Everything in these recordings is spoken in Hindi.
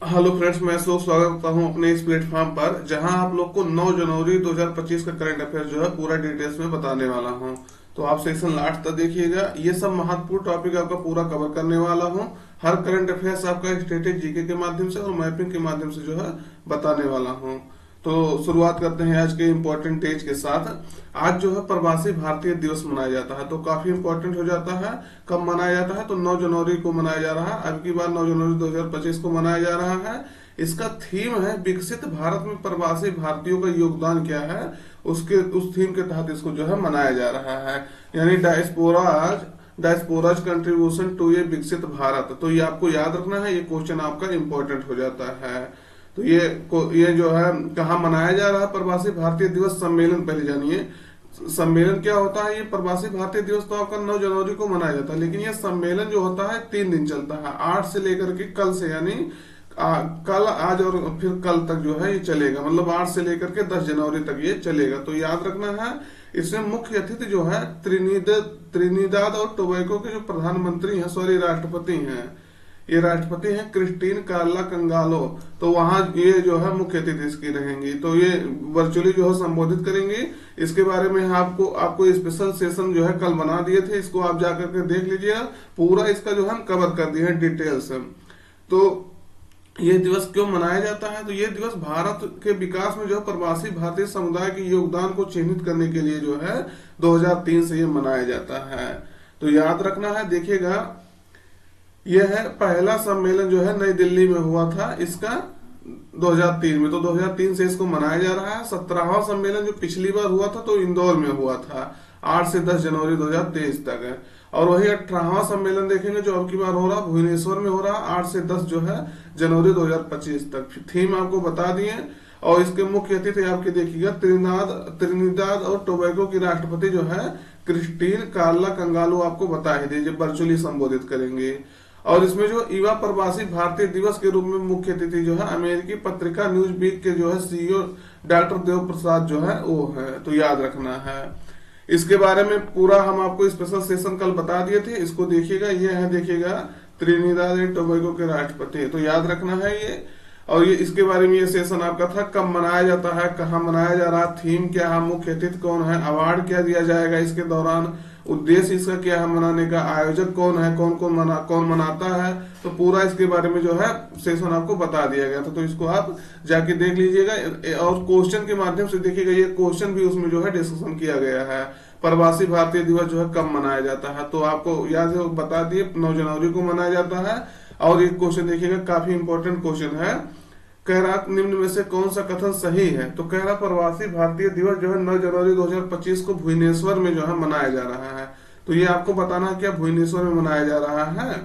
हेलो फ्रेंड्स, मैं लोग स्वागत करता हूं अपने इस प्लेटफॉर्म पर जहां आप लोग को 9 जनवरी 2025 का करंट अफेयर जो है पूरा डिटेल्स में बताने वाला हूं। तो आप सेशन लास्ट तक देखिएगा। ये सब महत्वपूर्ण टॉपिक आपका पूरा कवर करने वाला हूं। हर करंट अफेयर्स आपका स्टेटिक जीके के माध्यम से और मैपिंग के माध्यम से जो है बताने वाला हूं। तो शुरुआत करते हैं आज के इम्पोर्टेंट डेज के साथ। आज जो है प्रवासी भारतीय दिवस मनाया जाता है, तो काफी इम्पोर्टेंट हो जाता है। कब मनाया जाता है? तो 9 जनवरी को मनाया जा रहा है। अब की बार 9 जनवरी 2025 को मनाया जा रहा है। इसका थीम है विकसित भारत में प्रवासी भारतीयों का योगदान क्या है। उस थीम के तहत इसको जो है मनाया जा रहा है, यानी डायस्पोराज कंट्रीब्यूशन टू ए विकसित भारत। तो ये आपको याद रखना है, ये क्वेश्चन आपका इम्पोर्टेंट हो जाता है। तो ये जो है कहाँ मनाया जा रहा है प्रवासी भारतीय दिवस सम्मेलन? पहले जानिए सम्मेलन क्या होता है। ये प्रवासी भारतीय दिवस तो आपका 9 जनवरी को मनाया जाता है, लेकिन ये सम्मेलन जो होता है 3 दिन चलता है। 8 से लेकर के कल से, यानी कल, आज और फिर कल तक जो है ये चलेगा। मतलब 8 से लेकर के 10 जनवरी तक ये चलेगा। तो याद रखना है। इसमें मुख्य अतिथि जो है त्रिनिदाद और टोबैको के जो प्रधानमंत्री हैं, सॉरी राष्ट्रपति हैं, ये राष्ट्रपति हैं क्रिस्टीन कार्ला कंगालो। तो वहां ये जो है मुख्य अतिथि इसकी रहेंगी। तो ये वर्चुअली जो है संबोधित करेंगी। इसके बारे में आपको स्पेशल सेशन जो है कल बना दिए थे, इसको आप जाकर के देख लीजिएगा। पूरा इसका जो है हम कवर कर दिए हैं डिटेल्स। तो ये दिवस क्यों मनाया जाता है? तो ये दिवस भारत के विकास में जो है प्रवासी भारतीय समुदाय के योगदान को चिन्हित करने के लिए जो है 2003 से ये मनाया जाता है। तो याद रखना है। देखिएगा, यह है पहला सम्मेलन जो है नई दिल्ली में हुआ था इसका 2003 में। तो 2003 से इसको मनाया जा रहा है। 17वां सम्मेलन जो पिछली बार हुआ था तो इंदौर में हुआ था, 8 से 10 जनवरी 2023 तक है। और वही 18वां सम्मेलन देखेंगे जो अब की बार हो रहा भुवनेश्वर में हो रहा, 8 से 10 जो है जनवरी 2025 तक। थीम आपको बता दिए। और इसके मुख्य अतिथि आपके देखिएगा त्रिनिदाद और टोबैको की राष्ट्रपति जो है क्रिस्टीन कार्ला कंगालो, आपको बता ही दीजिए, वर्चुअली संबोधित करेंगे। और इसमें जो युवा प्रवासी भारतीय दिवस के रूप में मुख्य अतिथि जो है अमेरिकी पत्रिका न्यूज वीक के जो है सीईओ डॉक्टर देव प्रसाद जो है वो है। तो याद रखना है। इसके बारे में पूरा हम आपको स्पेशल सेशन कल बता दिए थे, इसको देखिएगा। ये है, देखिएगा, त्रिनिदाद एंड टोबैगो के राष्ट्रपति। तो याद रखना है ये। और ये इसके बारे में ये सेशन आपका था। कब मनाया जाता है, कहाँ मनाया जा रहा, थीम क्या है, मुख्य अतिथि कौन है, अवार्ड क्या दिया जाएगा इसके दौरान, उद्देश्य इसका क्या है मनाने का, आयोजक कौन है, कौन मनाता है। तो पूरा इसके बारे में जो है सेशन आपको बता दिया गया था। तो इसको आप जाके देख लीजिएगा। और क्वेश्चन के माध्यम से देखिएगा, ये क्वेश्चन भी उसमें जो है डिस्कशन किया गया है। प्रवासी भारतीय दिवस जो है कब मनाया जाता है, तो आपको याद है, बता दिए 9 जनवरी को मनाया जाता है। और एक क्वेश्चन देखिएगा, काफी इंपॉर्टेंट क्वेश्चन है। कह रहा निम्न में से कौन सा कथन सही है? तो कह रहा प्रवासी भारतीय दिवस जो है 9 जनवरी 2025 को भुवनेश्वर में जो है मनाया जा रहा है। तो ये आपको बताना है क्या भुवनेश्वर में मनाया जा रहा है।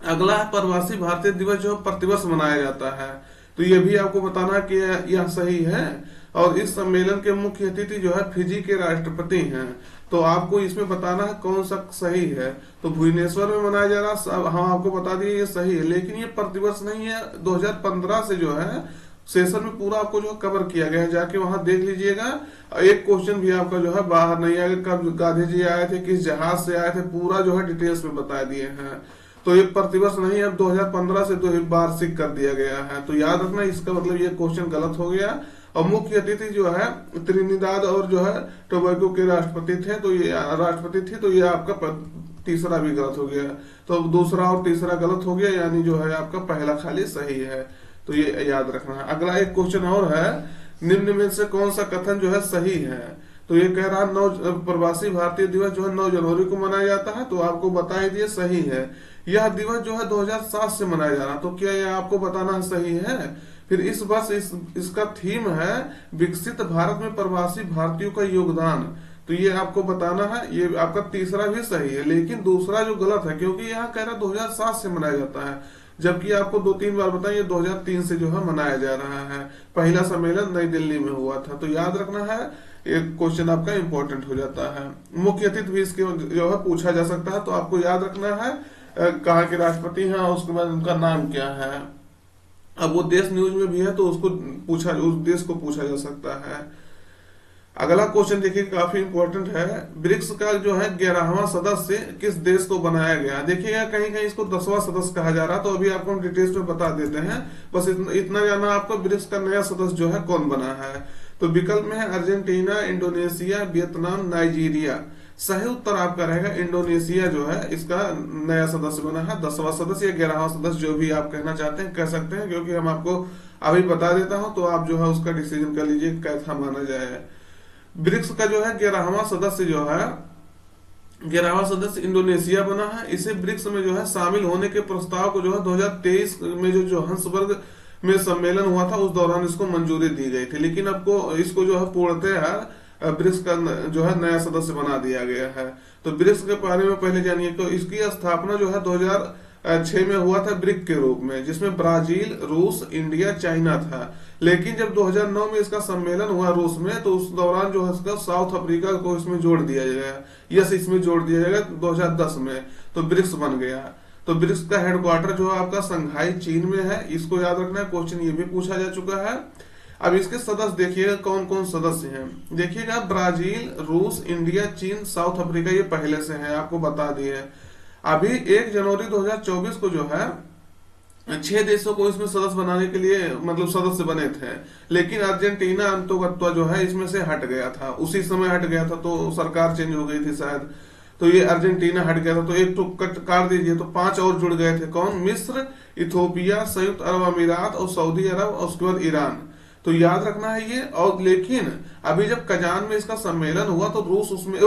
अगला है प्रवासी भारतीय दिवस जो प्रतिवर्ष मनाया जाता है। तो ये भी आपको बताना है कि यह सही है। और इस सम्मेलन के मुख्य अतिथि जो है फिजी के राष्ट्रपति हैं। तो आपको इसमें बताना है कौन सा सही है। तो भुवनेश्वर में मनाया जा रहा, हाँ आपको बता दिए ये सही है, लेकिन ये प्रतिवर्ष नहीं है। 2015 से जो है सेशन में पूरा आपको जो कवर किया गया है, जाके वहां देख लीजिएगा। एक क्वेश्चन भी आपका जो है बाहर नहीं आएगा, कब गांधी जी आए थे, किस जहाज से आए थे, पूरा जो है डिटेल्स में बता दिए हैं। तो ये प्रतिवर्ष नहीं, अब 2015 से तो वार्षिक कर दिया गया है। तो याद रखना, इसका मतलब ये क्वेश्चन गलत हो गया। और मुख्य अतिथि जो है त्रिनिदाद और जो है टोबैको के राष्ट्रपति थे, तो ये राष्ट्रपति थे। तो ये आपका तीसरा भी गलत हो गया। तो दूसरा और तीसरा गलत हो गया, यानी जो है आपका पहला खाली सही है। तो ये याद रखना है। अगला एक क्वेश्चन और है, निम्न में से कौन सा कथन जो है सही है? तो ये कह रहा 9 प्रवासी भारतीय दिवस जो है 9 जनवरी को मनाया जाता है। तो आपको बता ही दिए सही है। यह दिवस जो है 2007 से मनाया जा रहा। तो क्या यह आपको बताना सही है? फिर इस वर्ष इसका थीम है विकसित भारत में प्रवासी भारतीयों का योगदान। तो ये आपको बताना है। ये आपका तीसरा भी सही है, लेकिन दूसरा जो गलत है, क्योंकि यहाँ कह रहा 2007 से मनाया जाता है, जबकि आपको 2-3 बार बताया ये 2003 से जो है मनाया जा रहा है। पहला सम्मेलन नई दिल्ली में हुआ था। तो याद रखना है, एक क्वेश्चन आपका इंपॉर्टेंट हो जाता है। मुख्य अतिथि भी इसके जो है पूछा जा सकता है। तो आपको याद रखना है कहाँ के राष्ट्रपति हैं, उसके बाद उनका नाम क्या है। अब वो देश न्यूज में भी है, तो उसको पूछा, उस देश को पूछा जा सकता है। अगला क्वेश्चन देखिए काफी इंपॉर्टेंट है। ब्रिक्स का जो है 11वां सदस्य किस देश को बनाया गया? देखिएगा कहीं कहीं इसको 10वां सदस्य कहा जा रहा, तो अभी आपको हम डिटेल्स में बता देते हैं। बस इतना जानना आपको, ब्रिक्स का नया सदस्य जो है कौन बना है। तो विकल्प में है अर्जेंटीना, इंडोनेशिया, वियतनाम, नाइजीरिया। सही उत्तर आपका रहेगा इंडोनेशिया जो है इसका नया सदस्य बना है। 10वां सदस्य या 11वां सदस्य जो भी आप कहना चाहते हैं कह सकते हैं, क्योंकि हम आपको अभी बता देता हूं तो आप जो है उसका डिसीजन कर लीजिए कैसा माना जाए। ब्रिक्स का जो है 11वां सदस्य जो है 11वां सदस्य इंडोनेशिया बना है। इसे ब्रिक्स में जो है शामिल होने के प्रस्ताव को जो है 2023 में जो जोहान्सबर्ग में सम्मेलन हुआ था उस दौरान इसको मंजूरी दी गई थी, लेकिन अब को इसको जो है पूर्णतः ब्रिक्स का जो है नया सदस्य बना दिया गया है। तो ब्रिक्स के बारे में पहले जानिए कि इसकी स्थापना जो है 2006 में हुआ था ब्रिक के रूप में, जिसमें ब्राजील, रूस, इंडिया, चाइना था। लेकिन जब 2009 में इसका सम्मेलन हुआ रूस में, तो उस दौरान जो है इसका साउथ अफ्रीका को इसमें जोड़ दिया गया, यस इसमें जोड़ दिया जाएगा 2010 में, तो ब्रिक्स बन गया। तो ब्रिक्स का हेडक्वार्टर जो है आपका संघाई चीन में है, इसको याद रखना है, क्वेश्चन ये भी पूछा जा चुका है। अब इसके सदस्य देखिएगा कौन कौन सदस्य हैं। देखिएगा ब्राजील, रूस, इंडिया, चीन, साउथ अफ्रीका ये पहले से है, आपको बता दिए। अभी 1 जनवरी 2024 को जो है 6 देशों को इसमें सदस्य बनाने के लिए मतलब सदस्य बने थे, लेकिन अर्जेंटीना अंतोगत्वा जो है इसमें से हट गया था, उसी समय हट गया था, तो सरकार चेंज हो गई थी शायद, तो ये अर्जेंटीना हट गया था, तो एक तो कट काट दीजिए, तो 5 और जुड़ गए थे। कौन? मिस्र, इथोपिया, संयुक्त अरब अमीरात और सऊदी अरब और उसके बाद ईरान। तो याद रखना है ये। और लेकिन अभी जब कजान में इसका सम्मेलन हुआ तो रूस उसमें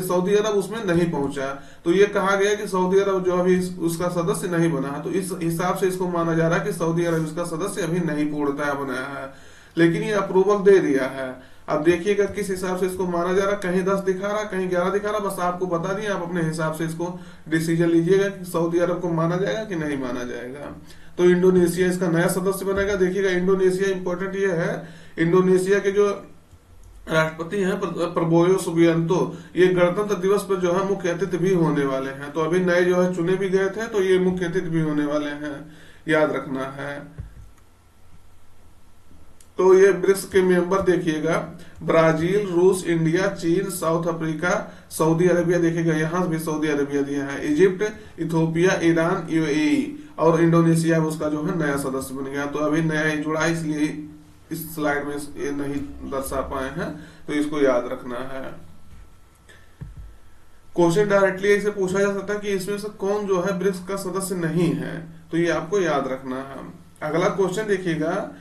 सऊदी अरब उसमें नहीं पहुंचा, तो ये कहा गया कि सऊदी अरब जो अभी उसका सदस्य नहीं बना है, तो इस हिसाब से इसको माना जा रहा है कि सऊदी अरब इसका सदस्य अभी नहीं पूर्णतः बनाया है, लेकिन ये अप्रूवल दे दिया है। अब देखिएगा किस हिसाब से इसको माना जा रहा है, कहीं 10 दिखा रहा, कहीं 11 दिखा रहा, बस आपको बता दिए, आप अपने हिसाब से इसको डिसीजन लीजिएगा कि सऊदी अरब को माना जाएगा कि नहीं माना जाएगा। तो इंडोनेशिया इसका नया सदस्य बनेगा। देखिएगा इंडोनेशिया इंपॉर्टेंट ये है, इंडोनेशिया के जो राष्ट्रपति हैं प्रबोयो सुबियांतो, ये गणतंत्र दिवस पर जो है मुख्य अतिथि भी होने वाले हैं। तो अभी नए जो है चुने भी गए थे, तो ये मुख्य अतिथि भी होने वाले हैं, याद रखना है। तो ये ब्रिक्स के मेंबर देखिएगा ब्राजील, रूस, इंडिया, चीन, साउथ अफ्रीका, सऊदी अरेबिया, देखिएगा यहाँ भी सऊदी अरेबिया दिया है, इजिप्ट, इथोपिया, ईरान, यूएई और इंडोनेशिया उसका जो है नया सदस्य बन गया। तो अभी नया ही जुड़ा है, इसलिए इस स्लाइड में ये नहीं दर्शा पाए हैं, तो इसको याद रखना है। क्वेश्चन डायरेक्टली ऐसे पूछा जा सकता है कि इसमें से कौन जो है ब्रिक्स का सदस्य नहीं है, तो ये आपको याद रखना है। अगला क्वेश्चन देखिएगा,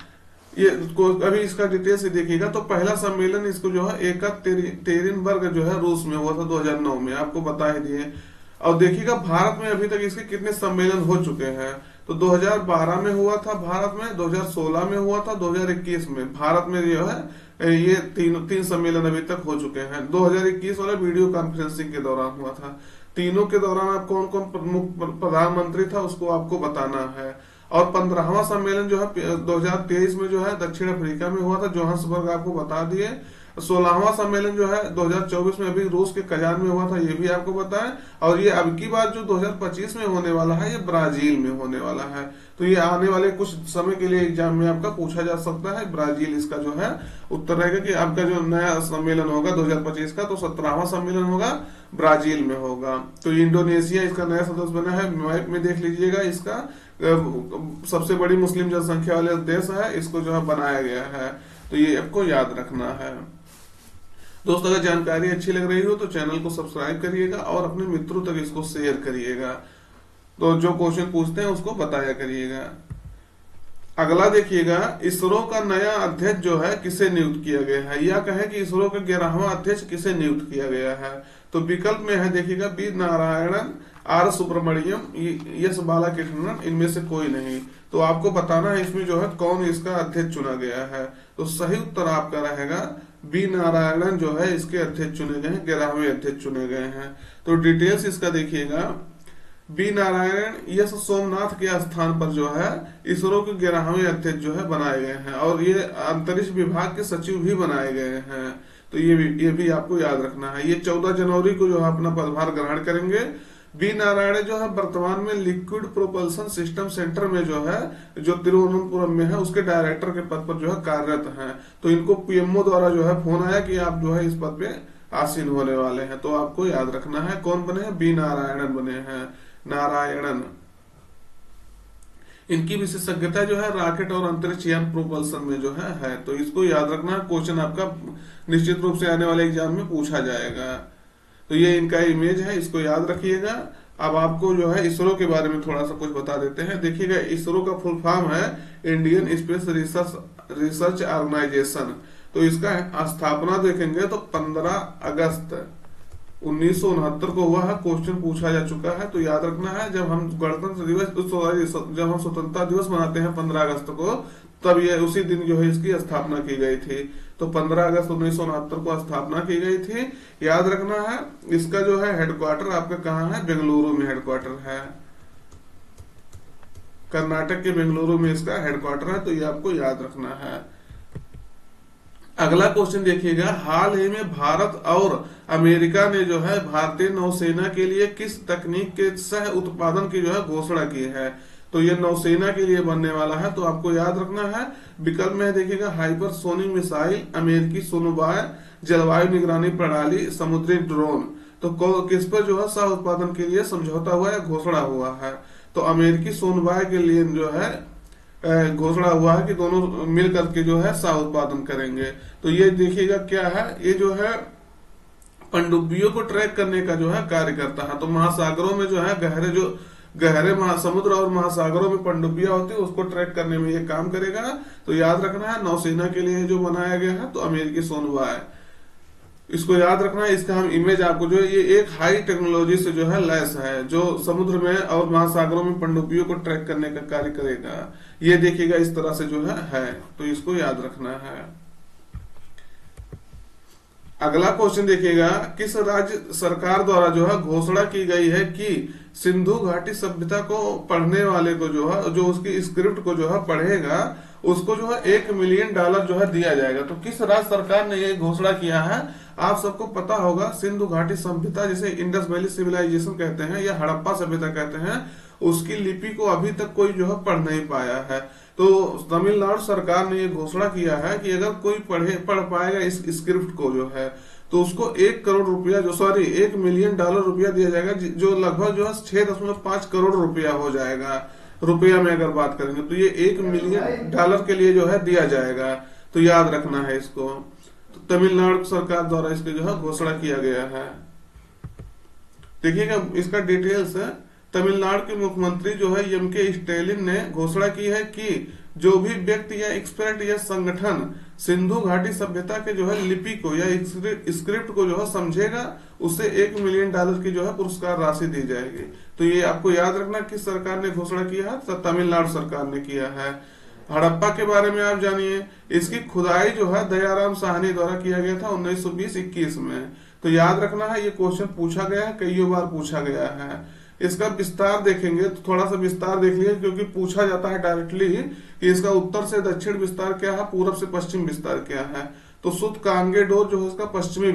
ये अभी इसका डिटेल से देखिएगा। तो पहला सम्मेलन इसको जो है एकतेरिनबर्ग जो है रूस में हुआ था 2009 में, आपको बता ही दिए। और देखिएगा भारत में अभी तक इसके कितने सम्मेलन हो चुके हैं, तो 2012 में हुआ था भारत में, 2016 में हुआ था, 2021 में भारत में जो है ये तीन सम्मेलन अभी तक हो चुके हैं। 2021 वाला वीडियो कॉन्फ्रेंसिंग के दौरान हुआ था। तीनों के दौरान आप कौन कौन प्रमुख प्रधानमंत्री था उसको आपको बताना है। और 15वां सम्मेलन जो है 2023 में जो है दक्षिण अफ्रीका में हुआ था, जोहान्सबर्ग आपको बता दिए। 16वां सम्मेलन जो है 2024 में अभी रूस के कजान में हुआ था, ये भी आपको बताएं। और ये अब की बार जो 2025 में होने वाला है ये ब्राजील में होने वाला है। तो ये आने वाले कुछ समय के लिए एग्जाम में आपका पूछा जा सकता है। ब्राजील इसका जो है उत्तर रहेगा कि आपका जो नया सम्मेलन होगा 2025 का, तो 17वां सम्मेलन होगा ब्राजील में होगा। तो इंडोनेशिया इसका नया सदस्य बना है, मैप में देख लीजिएगा, इसका सबसे बड़ी मुस्लिम जनसंख्या वाले देश है, इसको जो है बनाया गया है, तो ये आपको याद रखना है। दोस्तों अगर जानकारी अच्छी लग रही हो तो चैनल को सब्सक्राइब करिएगा और अपने मित्रों तक इसको शेयर करिएगा। तो जो क्वेश्चन पूछते हैं उसको बताया करिएगा। अगला देखिएगा, इसरो का नया अध्यक्ष जो है किसे नियुक्त किया गया है, या कहे कि इसरो का 11वां अध्यक्ष किसे नियुक्त किया गया है। तो विकल्प में है देखिएगा B Narayanan, R Subramaniam, S Balakrishnan, इनमें से कोई नहीं। तो आपको बताना है इसमें जो है कौन इसका अध्यक्ष चुना गया है। तो सही उत्तर आपका रहेगा बी नारायणन जो है इसके अध्यक्ष चुने गए हैं, 11वें अध्यक्ष चुने गए हैं। तो डिटेल्स इसका देखिएगा, बी नारायण यस सोमनाथ के स्थान पर जो है इसरो के 11वें अध्यक्ष जो है बनाए गए हैं, और ये अंतरिक्ष विभाग के सचिव भी बनाए गए हैं। तो ये भी आपको याद रखना है। ये 14 जनवरी को जो है अपना पदभार ग्रहण करेंगे। बी नारायण जो है वर्तमान में लिक्विड प्रोपल्सन सिस्टम सेंटर में जो है, जो तिरुवनंतपुरम में है, उसके डायरेक्टर के पद पर जो है कार्यरत हैं। तो इनको पीएमओ द्वारा जो है फोन आया कि आप जो है इस पद पे आसीन होने वाले हैं। तो आपको याद रखना है कौन बने हैं, बी नारायणन बने हैं, नारायणन। इनकी विशेषज्ञता जो है रॉकेट और अंतरिक्ष यान प्रोपल्सन में जो है। तो इसको याद रखना, क्वेश्चन आपका निश्चित रूप से आने वाले एग्जाम में पूछा जाएगा। तो ये इनका इमेज है, इसको याद रखिएगा। अब आपको जो है इसरो के बारे में थोड़ा सा कुछ बता देते हैं। देखिएगा, इसरो का फुल फॉर्म है इंडियन स्पेस रिसर्च ऑर्गेनाइजेशन। तो इसका स्थापना देखेंगे तो 15 अगस्त 1969 को हुआ है। क्वेश्चन पूछा जा चुका है। तो याद रखना है, जब हम गणतंत्र दिवस, जब हम स्वतंत्रता दिवस मनाते हैं 15 अगस्त को, तब ये उसी दिन जो है इसकी स्थापना की गई थी। तो 15 अगस्त 1969 को स्थापना की गई थी। याद रखना है, इसका जो है हेडक्वार्टर आपका कहाँ है, बेंगलुरु में हेडक्वार्टर है। कर्नाटक के बेंगलुरु में इसका हेडक्वार्टर है। तो ये आपको याद रखना है। अगला क्वेश्चन देखिएगा, हाल ही में भारत और अमेरिका ने जो है भारतीय नौसेना के लिए किस तकनीक के सह उत्पादन की जो है घोषणा की है। तो ये नौसेना के लिए बनने वाला है। तो आपको याद रखना है, विकल्प में देखिएगा हाइपरसोनिक मिसाइल, अमेरिकी सोनोबाय, जलवायु निगरानी प्रणाली, समुद्री ड्रोन। तो किस पर जो है सह उत्पादन के लिए समझौता हुआ या घोषणा हुआ है। तो अमेरिकी सोनोबाय के लिए जो है घोषणा हुआ है कि दोनों मिल करके जो है सह उत्पादन करेंगे। तो ये देखिएगा क्या है, ये जो है पनडुब्बियों को ट्रैक करने का जो है कार्य करता है। तो महासागरों में जो है गहरे महासमुद्र और महासागरों में पनडुब्बियां होती है, उसको ट्रैक करने में ये काम करेगा। तो याद रखना है, नौसेना के लिए जो बनाया गया है तो अमेरिकी सोनोबाय, इसको याद रखना है। इसका हम इमेज आपको जो है, ये एक हाई टेक्नोलॉजी से जो है लैस है, जो समुद्र में और महासागरों में पनडुब्बियों को ट्रैक करने का कार्य करेगा। ये देखिएगा इस तरह से जो है। तो इसको याद रखना है। अगला क्वेश्चन देखिएगा, किस राज्य सरकार द्वारा जो है घोषणा की गई है कि सिंधु घाटी सभ्यता को पढ़ने वाले को जो है, जो उसकी स्क्रिप्ट को जो है पढ़ेगा, उसको जो है $1 मिलियन जो है दिया जाएगा। तो किस राज्य सरकार ने ये घोषणा किया है। आप सबको पता होगा, सिंधु घाटी सभ्यता, जिसे इंडस वैली सिविलाइजेशन कहते हैं या हड़प्पा सभ्यता कहते हैं, उसकी लिपि को अभी तक कोई जो है पढ़ नहीं पाया है। तो तमिलनाडु सरकार ने ये घोषणा किया है कि अगर कोई पढ़ पाएगा इस स्क्रिप्ट को जो है, तो उसको 1 करोड़ रुपया $1 मिलियन रुपया दिया जाएगा, जो लगभग जो है 6.5 करोड़ रुपया हो जाएगा। रुपया में अगर बात करेंगे तो ये $1 मिलियन के लिए जो है दिया जाएगा। तो याद रखना है इसको। तो तमिलनाडु सरकार द्वारा इसकी जो है घोषणा किया गया है। देखिएगा इसका डिटेल्स है। तमिलनाडु के मुख्यमंत्री जो है एम.के. स्टैलिन ने घोषणा की है कि जो भी व्यक्ति या एक्सपर्ट या संगठन सिंधु घाटी सभ्यता के जो है लिपि को या स्क्रिप्ट को जो है समझेगा, उसे $1 मिलियन की जो है पुरस्कार राशि दी जाएगी। तो ये आपको याद रखना, किस सरकार ने घोषणा किया है, तो तमिलनाडु सरकार ने किया है। हड़प्पा के बारे में आप जानिए, इसकी खुदाई जो है दयाराम साहनी द्वारा किया गया था 1920-21 में। तो याद रखना है, ये क्वेश्चन पूछा गया है, कई बार पूछा गया है। इसका विस्तार देखेंगे तो थोड़ा सा विस्तार देख लीजिए, क्योंकि पूछा जाता है डायरेक्टली कि इसका उत्तर से दक्षिण विस्तार क्या है, पूरब से पश्चिम विस्तार क्या है। तो सुत कांगे डोर जो है इसका पश्चिमी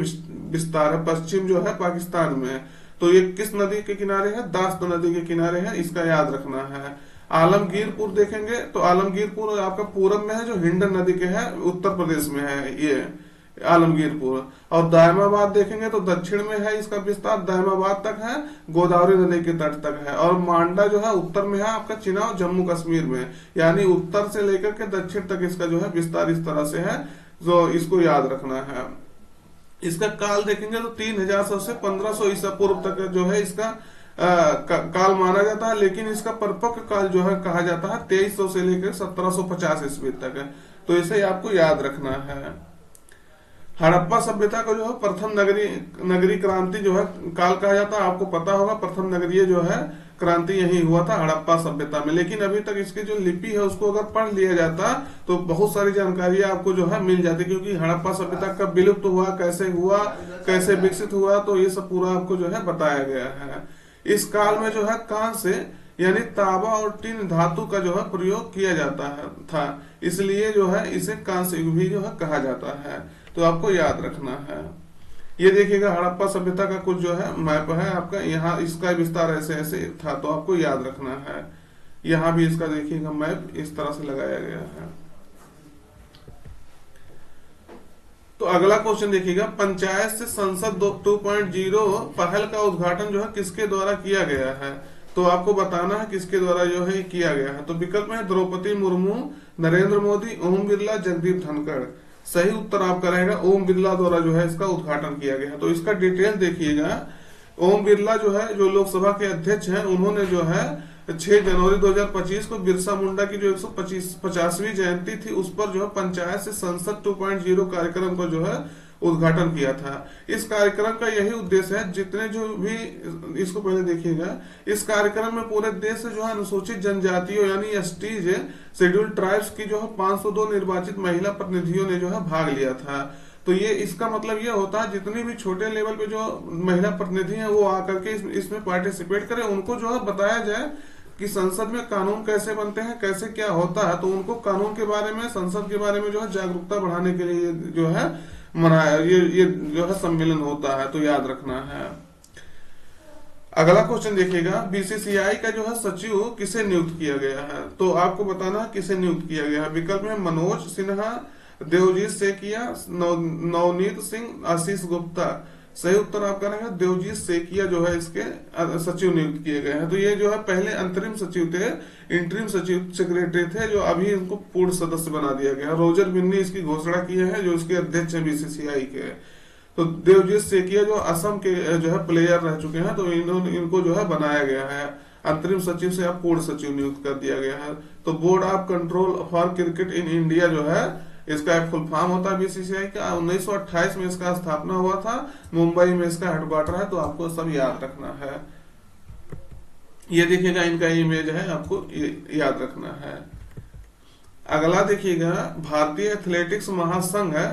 विस्तार है, पश्चिम जो है पाकिस्तान में। तो ये किस नदी के किनारे है, दास्त नदी के किनारे है, इसका याद रखना है। आलमगीरपुर देखेंगे तो आलमगीरपुर आपका पूरब में है, जो हिंडन नदी के है, उत्तर प्रदेश में है ये आलमगीरपुर। और दायमाबाद देखेंगे तो दक्षिण में है, इसका विस्तार दायमाबाद तक है, गोदावरी नदी के तट तक है। और मांडा जो है उत्तर में है आपका, चिनाव जम्मू कश्मीर में, यानी उत्तर से लेकर के दक्षिण तक इसका जो है विस्तार इस तरह से है। जो इसको याद रखना है। इसका काल देखेंगे तो 3000 से 1500 ईसा पूर्व तक जो है इसका काल माना जाता है, लेकिन इसका परिपक्व काल जो है कहा जाता है 2300 से लेकर 1750 ईस्वी तक है। तो इसे आपको याद रखना है। हड़प्पा सभ्यता को जो है प्रथम नगरी क्रांति जो है काल कहा जाता है। आपको पता होगा प्रथम नगरीय जो है क्रांति यही हुआ था हड़प्पा सभ्यता में। लेकिन अभी तक इसकी जो लिपि है उसको अगर पढ़ लिया जाता तो बहुत सारी जानकारी आपको जो है मिल जाती, क्योंकि हड़प्पा सभ्यता कब विलुप्त हुआ, कैसे विकसित हुआ, तो ये सब पूरा आपको जो है बताया गया है। इस काल में जो है कांस्य यानी तांबा और टिन धातु का जो है प्रयोग किया जाता था, इसलिए जो है इसे कांस्य युग भी जो है कहा जाता है। तो आपको याद रखना है। ये देखिएगा हड़प्पा सभ्यता का कुछ जो है मैप है आपका, यहाँ इसका विस्तार ऐसे ऐसे था, तो आपको याद रखना है। यहाँ भी इसका देखिएगा मैप इस तरह से लगाया गया है। तो अगला क्वेश्चन देखिएगा, पंचायत से संसद 2.0 पहल का उद्घाटन जो है किसके द्वारा किया गया है? तो आपको बताना है किसके द्वारा जो है किया गया है। तो विकल्प में द्रौपदी मुर्मू, नरेंद्र मोदी, ओम बिरला, जगदीप धनखड़। सही उत्तर आपका रहेगा ओम बिरला द्वारा जो है इसका उद्घाटन किया गया है। तो इसका डिटेल देखिएगा। ओम बिरला जो है जो लोकसभा के अध्यक्ष हैं, उन्होंने जो है 6 जनवरी 2025 को बिरसा मुंडा की जो 150वीं जयंती थी उस पर जो है पंचायत से संसद 2.0 कार्यक्रम का जो है उद्घाटन किया था। इस कार्यक्रम का यही उद्देश्य है, जितने जो भी, इसको पहले देखिएगा, इस कार्यक्रम में पूरे देश से जो है अनुसूचित जनजातियों यानी एसटीज, शेड्यूल्ड ट्राइब्स की जो है 502 निर्वाचित महिला प्रतिनिधियों ने जो है भाग लिया था। तो ये इसका मतलब ये होता है जितनी भी छोटे लेवल पे जो महिला प्रतिनिधि हैं वो आकर के इसमें पार्टिसिपेट करें, उनको जो है बताया जाए कि संसद में कानून कैसे बनते हैं, कैसे क्या होता है। तो उनको कानून के बारे में, संसद के बारे में जो है जागरूकता बढ़ाने के लिए जो है मनाया ये जो है सम्मेलन होता है। तो याद रखना है। अगला क्वेश्चन देखिएगा, बीसीसीआई का जो है सचिव किसे नियुक्त किया गया है? तो आपको बताना है किसे नियुक्त किया गया है। विकल्प में मनोज सिन्हा, देवजीत सेकिया, नवनीत सिंह, आशीष गुप्ता। सही उत्तर आपका रहेगा देवजीत सेकिया जो है इसके सचिव नियुक्त किए गए हैं। तो ये जो है पहले अंतरिम सचिव थे, इंटरिम सचिव सेक्रेटरी थे, जो अभी इनको पूर्ण सदस्य बना दिया गया। रोजर बिन्नी इसकी घोषणा की है, जो इसके अध्यक्ष है बीसीसीआई के। तो देवजीत सेकिया जो असम के जो है प्लेयर रह चुके हैं, तो इनको जो है बनाया गया है, अंतरिम सचिव से अब पूर्ण सचिव नियुक्त कर दिया गया है। तो board of control for cricket in India जो है इसका एक फुल फॉर्म होता है बीसीसीआई का। 1928 में इसका स्थापना हुआ था, मुंबई में इसका हेडक्वार्टर है। तो आपको सब याद रखना है। ये देखिएगा इनका इमेज है, आपको याद रखना है। अगला देखिएगा, भारतीय एथलेटिक्स महासंघ है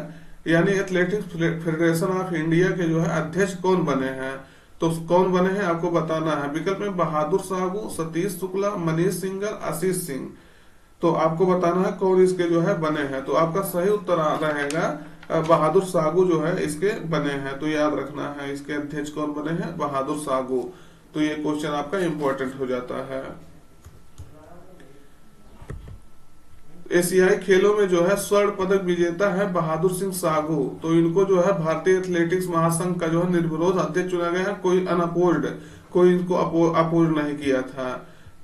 यानी एथलेटिक्स फेडरेशन ऑफ इंडिया के जो है अध्यक्ष कौन बने हैं? तो कौन बने हैं आपको बताना है। विकल्प में बहादुर साहू, सतीश शुक्ला, मनीष सिंघल, आशीष सिंह। तो आपको बताना है कौन इसके जो है बने हैं। तो आपका सही उत्तर रहेगा बहादुर साहू जो है इसके बने हैं। तो याद रखना है इसके अध्यक्ष कौन बने हैं, बहादुर साहू। तो ये क्वेश्चन आपका इंपॉर्टेंट हो जाता है। एशियाई खेलों में जो है स्वर्ण पदक विजेता है बहादुर सिंह साहू। तो इनको जो है भारतीय एथलेटिक्स महासंघ का जो है निर्विरोध अध्यक्ष चुना गया है। कोई अनअपोज्ड, कोई इनको अपोज नहीं किया था।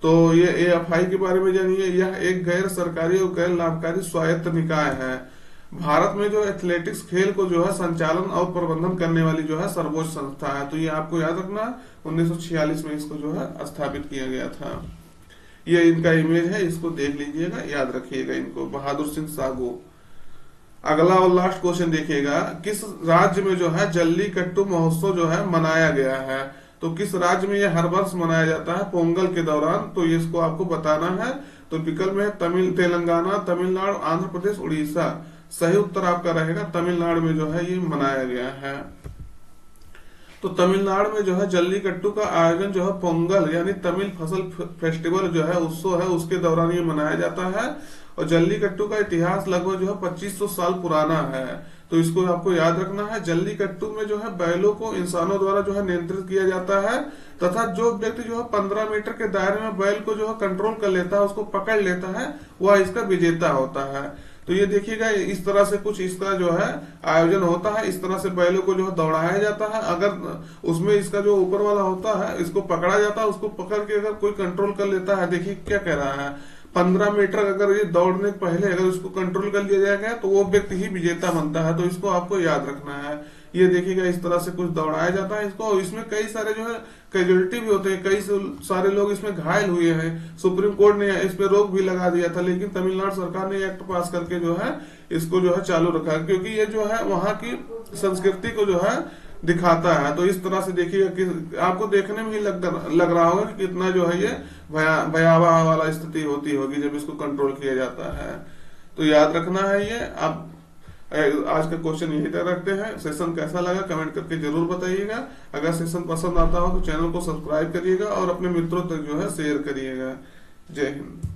तो ये एएफआई के बारे में जानिए। यह एक गैर सरकारी और गैर लाभकारी स्वायत्त निकाय है। भारत में जो एथलेटिक्स खेल को जो है संचालन और प्रबंधन करने वाली जो है सर्वोच्च संस्था है। तो ये आपको याद रखना, 1946 में इसको जो है स्थापित किया गया था। ये इनका इमेज है, इसको देख लीजिएगा, याद रखिएगा इनको, बहादुर सिंह साहू। अगला और लास्ट क्वेश्चन देखिएगा, किस राज्य में जो है जल्लीकट्टू महोत्सव जो है मनाया गया है? तो किस राज्य में यह हर वर्ष मनाया जाता है पोंगल के दौरान? तो इसको आपको बताना है। तो विकल्प में तेलंगाना, तमिलनाडु, आंध्र प्रदेश, उड़ीसा। सही उत्तर आपका रहेगा तमिलनाडु में जो है ये मनाया गया है। तो तमिलनाडु में जो है जल्लीकट्टू का आयोजन जो है पोंगल यानी तमिल फसल फेस्टिवल जो है उत्सव है, उसके दौरान ये मनाया जाता है। और जल्लीकट्टू का इतिहास लगभग जो है 2500 साल पुराना है। तो इसको आपको याद रखना है। जल्लीकट्टू में जो है बैलों को इंसानों द्वारा जो है नियंत्रित किया जाता है, तथा जो व्यक्ति जो है 15 मीटर के दायरे में बैल को जो है कंट्रोल कर लेता है, उसको पकड़ लेता है, वह इसका विजेता होता है। तो ये देखिएगा इस तरह से कुछ इसका जो है आयोजन होता है। इस तरह से बैलों को जो है दौड़ाया जाता है। अगर उसमें इसका जो ऊपर वाला होता है इसको पकड़ा जाता है, उसको पकड़ के अगर कोई कंट्रोल कर लेता है, देखिए क्या कह रहा है, 15 मीटर अगर ये दौड़ने पहले अगर उसको कंट्रोल कर लिया जाएगा तो वो व्यक्ति ही विजेता बनता है। तो इसको आपको याद रखना है। ये देखिएगा इस तरह से कुछ दौड़ाया जाता है इसको। और इसमें कई सारे जो है कैजुअलिटी भी होते हैं, कई सारे लोग इसमें घायल हुए हैं। सुप्रीम कोर्ट ने इस पे रोक भी लगा दिया था, लेकिन तमिलनाडु सरकार ने एक्ट पास करके जो है इसको जो है चालू रखा, क्योंकि ये जो है वहां की संस्कृति को जो है दिखाता है। तो इस तरह से देखिएगा कि आपको देखने में ही लग रहा होगा कि कितना जो है ये भयावह वाला स्थिति होती होगी जब इसको कंट्रोल किया जाता है। तो याद रखना है ये। आप आज का क्वेश्चन यही तक रखते हैं। सेशन कैसा लगा कमेंट करके जरूर बताइएगा। अगर सेशन पसंद आता हो तो चैनल को सब्सक्राइब करिएगा और अपने मित्रों तक जो है शेयर करिएगा। जय हिंद।